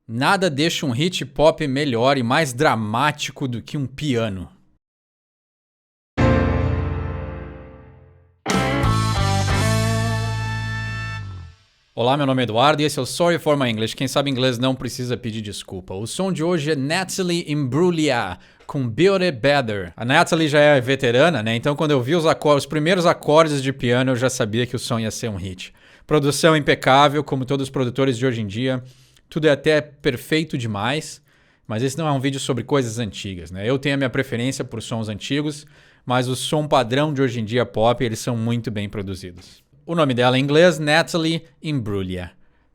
Nada deixa um hit pop melhor e mais dramático do que um piano. Olá, meu nome é Eduardo e esse é o Sorry for My English. Quem sabe inglês não precisa pedir desculpa. O som de hoje é Natalie Imbruglia com Build It Better. A Natalie já é veterana, né? Então quando eu vi os primeiros acordes de piano, eu já sabia que o som ia ser um hit. Produção impecável, como todos os produtores de hoje em dia. Tudo é até perfeito demais, mas esse não é um vídeo sobre coisas antigas, né? Eu tenho a minha preferência por sons antigos, mas o som padrão de hoje em dia pop, eles são muito bem produzidos. O nome dela em inglês, Natalie Imbruglia.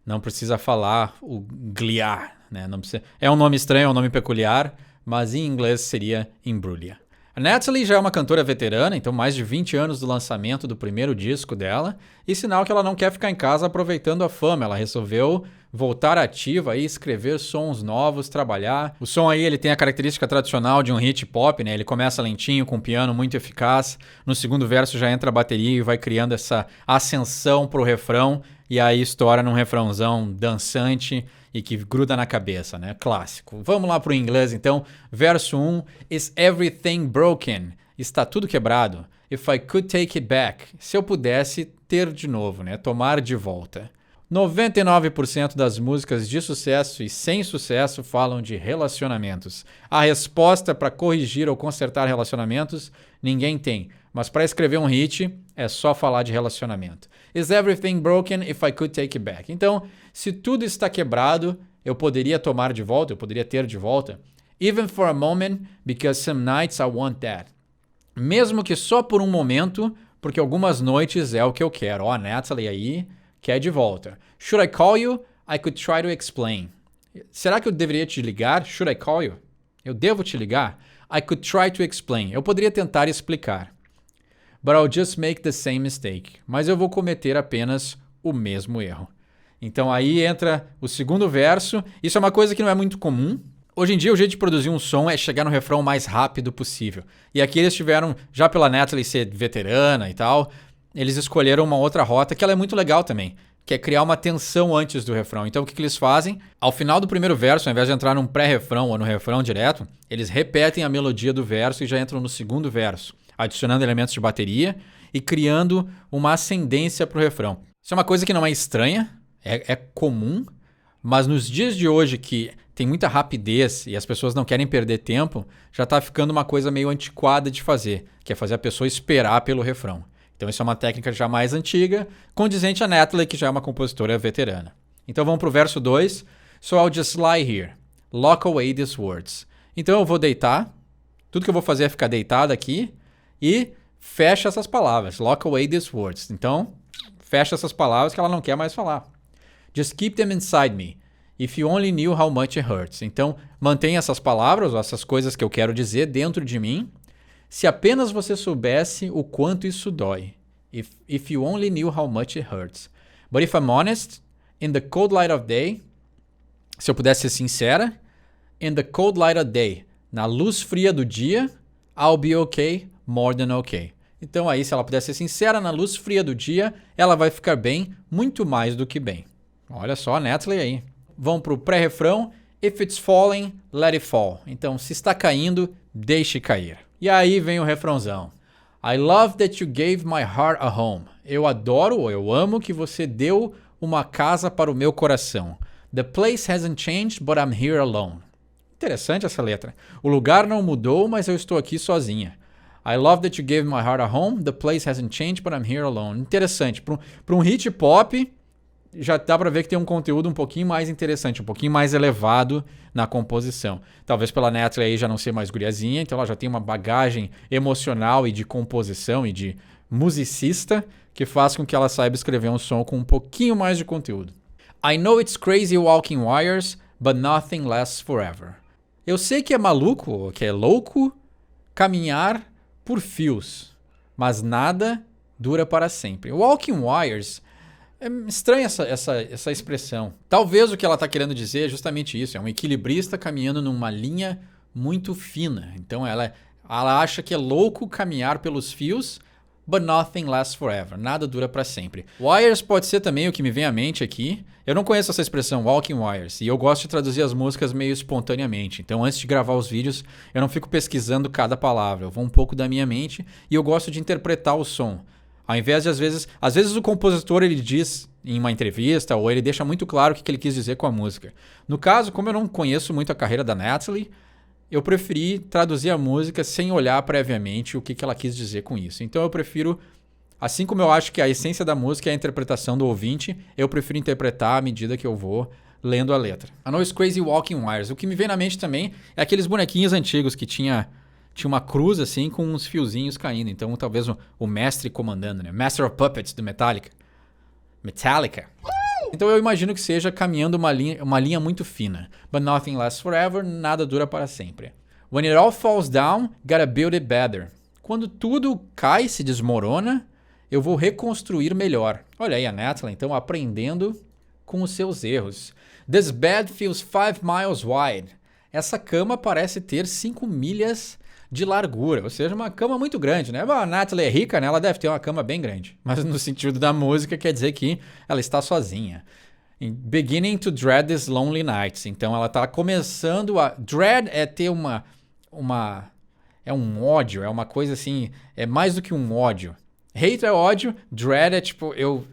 Não precisa falar o glia, né? Não precisa... É um nome estranho, é um nome peculiar, mas em inglês seria Imbruglia. A Natalie já é uma cantora veterana, então mais de 20 anos do lançamento do primeiro disco dela, e sinal que ela não quer ficar em casa aproveitando a fama, ela resolveu voltar ativa e escrever sons novos, trabalhar. O som aí ele tem a característica tradicional de um hit pop, né? Ele começa lentinho, com um piano muito eficaz, no segundo verso já entra a bateria e vai criando essa ascensão pro refrão, e aí estoura num refrãozão dançante e que gruda na cabeça, né? Clássico. Vamos lá pro inglês então. Verso 1. Is everything broken? Está tudo quebrado. If I could take it back. Se eu pudesse ter de novo, né? Tomar de volta. 99% das músicas de sucesso e sem sucesso falam de relacionamentos. A resposta para corrigir ou consertar relacionamentos, ninguém tem. Mas para escrever um hit, é só falar de relacionamento. Is everything broken if I could take it back? Então, se tudo está quebrado, eu poderia tomar de volta, eu poderia ter de volta. Even for a moment, because some nights I want that. Mesmo que só por um momento, porque algumas noites é o que eu quero. Ó, a Natalie aí quer de volta. Should I call you? I could try to explain. Será que eu deveria te ligar? Should I call you? Eu devo te ligar? I could try to explain. Eu poderia tentar explicar. But I'll just make the same mistake. Mas eu vou cometer apenas o mesmo erro. Então aí entra o segundo verso. Isso é uma coisa que não é muito comum. Hoje em dia o jeito de produzir um som é chegar no refrão o mais rápido possível. E aqui eles tiveram, já pela Natalie ser veterana e tal, eles escolheram uma outra rota que ela é muito legal também, que é criar uma tensão antes do refrão. Então o que eles fazem? Ao final do primeiro verso, ao invés de entrar num pré-refrão ou no refrão direto, eles repetem a melodia do verso e já entram no segundo verso, adicionando elementos de bateria e criando uma ascendência para o refrão. Isso é uma coisa que não é estranha, é comum, mas nos dias de hoje que tem muita rapidez e as pessoas não querem perder tempo, já está ficando uma coisa meio antiquada de fazer, que é fazer a pessoa esperar pelo refrão. Então isso é uma técnica já mais antiga, condizente a Natalie, que já é uma compositora veterana. Então vamos para o verso 2. So I'll just lie here, lock away these words. Então eu vou deitar, tudo que eu vou fazer é ficar deitado aqui e fecha essas palavras, lock away these words. Então fecha essas palavras que ela não quer mais falar. Just keep them inside me, if you only knew how much it hurts. Então mantenha essas palavras, ou essas coisas que eu quero dizer dentro de mim, se apenas você soubesse o quanto isso dói. If you only knew how much it hurts. But if I'm honest, in the cold light of day, se eu pudesse ser sincera, in the cold light of day, na luz fria do dia, I'll be okay, more than okay. Então aí, se ela pudesse ser sincera, na luz fria do dia, ela vai ficar bem, muito mais do que bem. Olha só a Natalie aí. Vamos para o pré-refrão. If it's falling, let it fall. Então, se está caindo, deixe cair. E aí vem o refrãozão. I love that you gave my heart a home. Eu adoro ou eu amo que você deu uma casa para o meu coração. The place hasn't changed, but I'm here alone. Interessante essa letra. O lugar não mudou, mas eu estou aqui sozinha. I love that you gave my heart a home. The place hasn't changed, but I'm here alone. Interessante. Para um hit pop, já dá para ver que tem um conteúdo um pouquinho mais interessante, um pouquinho mais elevado na composição. Talvez pela Natalie aí já não ser mais guriazinha, então ela já tem uma bagagem emocional e de composição e de musicista que faz com que ela saiba escrever um som com um pouquinho mais de conteúdo. I know it's crazy walking wires, but nothing lasts forever. Eu sei que é maluco, que é louco caminhar por fios, mas nada dura para sempre. Walking wires... É estranha essa expressão. Talvez o que ela está querendo dizer é justamente isso. É um equilibrista caminhando numa linha muito fina. Então ela acha que é louco caminhar pelos fios, but nothing lasts forever. Nada dura para sempre. Wires pode ser também o que me vem à mente aqui. Eu não conheço essa expressão, walking wires, e eu gosto de traduzir as músicas meio espontaneamente. Então, antes de gravar os vídeos, eu não fico pesquisando cada palavra. Eu vou um pouco da minha mente e eu gosto de interpretar o som. Ao invés de, às vezes o compositor ele diz em uma entrevista ou ele deixa muito claro o que ele quis dizer com a música. No caso, como eu não conheço muito a carreira da Natalie, eu preferi traduzir a música sem olhar previamente o que ela quis dizer com isso. Então eu prefiro, assim como eu acho que a essência da música é a interpretação do ouvinte, eu prefiro interpretar à medida que eu vou lendo a letra. I know it's crazy walking wires. O que me vem na mente também é aqueles bonequinhos antigos que tinha uma cruz assim com uns fiozinhos caindo. Então talvez o mestre comandando, né? Master of Puppets do Metallica. Então eu imagino que seja caminhando uma linha muito fina. But nothing lasts forever, nada dura para sempre. When it all falls down, gotta build it better. Quando tudo cai, se desmorona, eu vou reconstruir melhor. Olha aí a Natalie, então, aprendendo com os seus erros. This bed feels 5 miles wide. Essa cama parece ter 5 milhas de largura, ou seja, uma cama muito grande, né? A Natalie é rica, né? Ela deve ter uma cama bem grande. Mas no sentido da música quer dizer que ela está sozinha. Beginning to dread these lonely nights. Então ela está começando a... Dread é ter é um ódio, é uma coisa assim... É mais do que um ódio. Hate é ódio, dread é tipo... Eu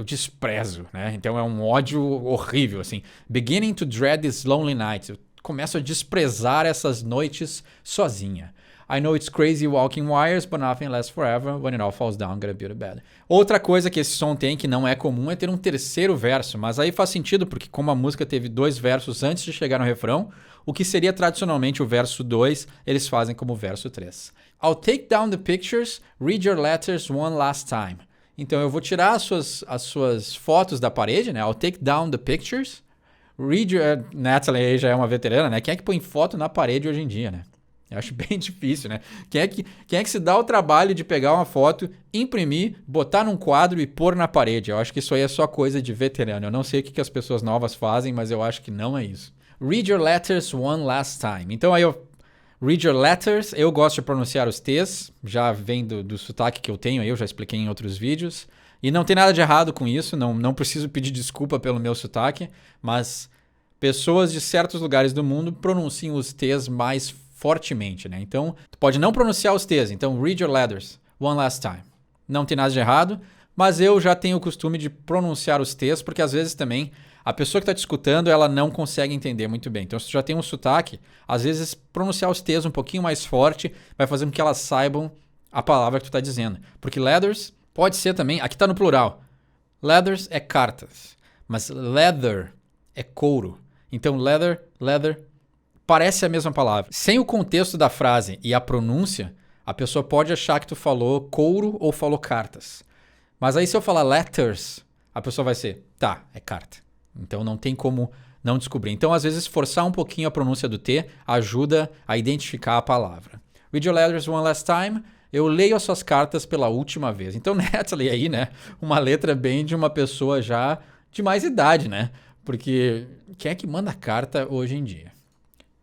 desprezo, né? Então é um ódio horrível, assim. Beginning to dread these lonely nights. Eu começo a desprezar essas noites sozinha. I know it's crazy walking wires, but nothing lasts forever. When it all falls down, gotta build it better. Outra coisa que esse som tem que não é comum é ter um terceiro verso, mas aí faz sentido porque como a música teve 2 versos antes de chegar no refrão, o que seria tradicionalmente o verso 2, eles fazem como verso 3. I'll take down the pictures, read your letters one last time. Então eu vou tirar as suas fotos da parede, né? I'll take down the pictures. Read your... Natalie já é uma veterana, né? Quem é que põe foto na parede hoje em dia, né? Eu acho bem difícil, né? Quem é que se dá o trabalho de pegar uma foto, imprimir, botar num quadro e pôr na parede? Eu acho que isso aí é só coisa de veterano. Eu não sei o que as pessoas novas fazem, mas eu acho que não é isso. Read your letters one last time. Então aí read your letters, eu gosto de pronunciar os T's, já vem do sotaque que eu tenho, eu já expliquei em outros vídeos. E não tem nada de errado com isso, não preciso pedir desculpa pelo meu sotaque, mas pessoas de certos lugares do mundo pronunciam os T's mais fortemente, né? Então, tu pode não pronunciar os T's, então read your letters one last time. Não tem nada de errado, mas eu já tenho o costume de pronunciar os T's, porque às vezes também a pessoa que está te escutando, ela não consegue entender muito bem. Então, se tu já tem um sotaque, às vezes pronunciar os T's um pouquinho mais forte vai fazer com que elas saibam a palavra que tu está dizendo. Porque letters pode ser também, aqui está no plural, leathers é cartas, mas leather é couro. Então, leather, parece a mesma palavra. Sem o contexto da frase e a pronúncia, a pessoa pode achar que tu falou couro ou falou cartas. Mas aí se eu falar letters, a pessoa vai ser, tá, é carta. Então não tem como não descobrir. Então às vezes forçar um pouquinho a pronúncia do T ajuda a identificar a palavra. Read your letters one last time. Eu leio as suas cartas pela última vez. Então Natalie aí, né, uma letra bem de uma pessoa já de mais idade, né? Porque quem é que manda carta hoje em dia?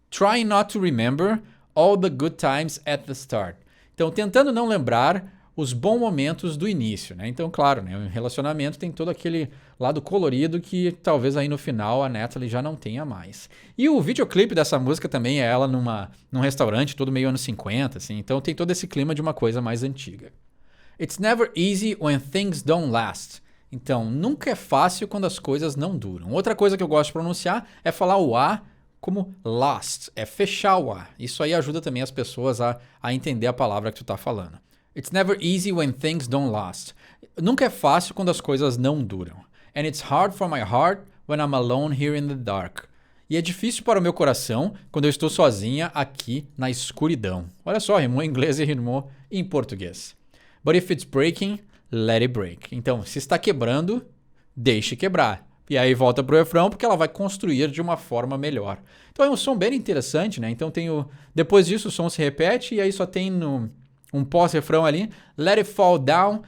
Try not to remember all the good times at the start. Então, tentando não lembrar os bons momentos do início, né? Então, claro, né, o relacionamento tem todo aquele lado colorido que talvez aí no final a Natalie já não tenha mais. E o videoclipe dessa música também é ela num restaurante todo meio anos 50, assim. Então tem todo esse clima de uma coisa mais antiga. It's never easy when things don't last. Então, nunca é fácil quando as coisas não duram. Outra coisa que eu gosto de pronunciar é falar o A como last, é fechar o A. Isso aí ajuda também as pessoas a entender a palavra que tu tá falando. It's never easy when things don't last. Nunca é fácil quando as coisas não duram. And it's hard for my heart when I'm alone here in the dark. E é difícil para o meu coração quando eu estou sozinha aqui na escuridão. Olha só, rimou em inglês e rimou em português. But if it's breaking, let it break. Então, se está quebrando, deixe quebrar. E aí volta pro refrão porque ela vai construir de uma forma melhor. Então é um som bem interessante, né? Então depois disso o som se repete e aí só tem um pós-refrão ali. Let it fall down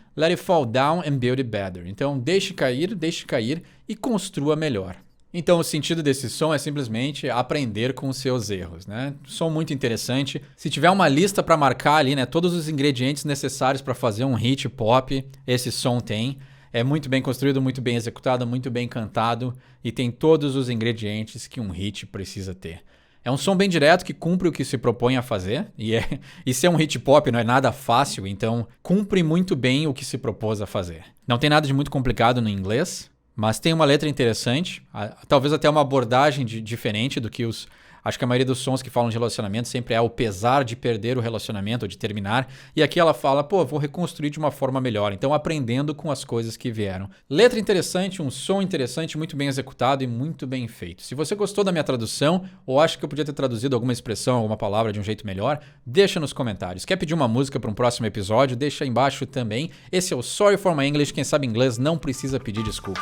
and build it better. Então deixe cair e construa melhor. Então, o sentido desse som é simplesmente aprender com os seus erros, né? Som muito interessante. Se tiver uma lista para marcar ali, né, todos os ingredientes necessários para fazer um hit pop, esse som tem. É muito bem construído, muito bem executado, muito bem cantado e tem todos os ingredientes que um hit precisa ter. É um som bem direto que cumpre o que se propõe a fazer e ser um hit pop não é nada fácil, então cumpre muito bem o que se propôs a fazer. Não tem nada de muito complicado no inglês, mas tem uma letra interessante, talvez até uma abordagem diferente do que os... Acho que a maioria dos sons que falam de relacionamento sempre é o pesar de perder o relacionamento ou de terminar. E aqui ela fala, pô, vou reconstruir de uma forma melhor. Então, aprendendo com as coisas que vieram. Letra interessante, um som interessante, muito bem executado e muito bem feito. Se você gostou da minha tradução ou acha que eu podia ter traduzido alguma expressão, alguma palavra de um jeito melhor, deixa nos comentários. Quer pedir uma música para um próximo episódio? Deixa aí embaixo também. Esse é o Sorry for My English. Quem sabe inglês não precisa pedir desculpa.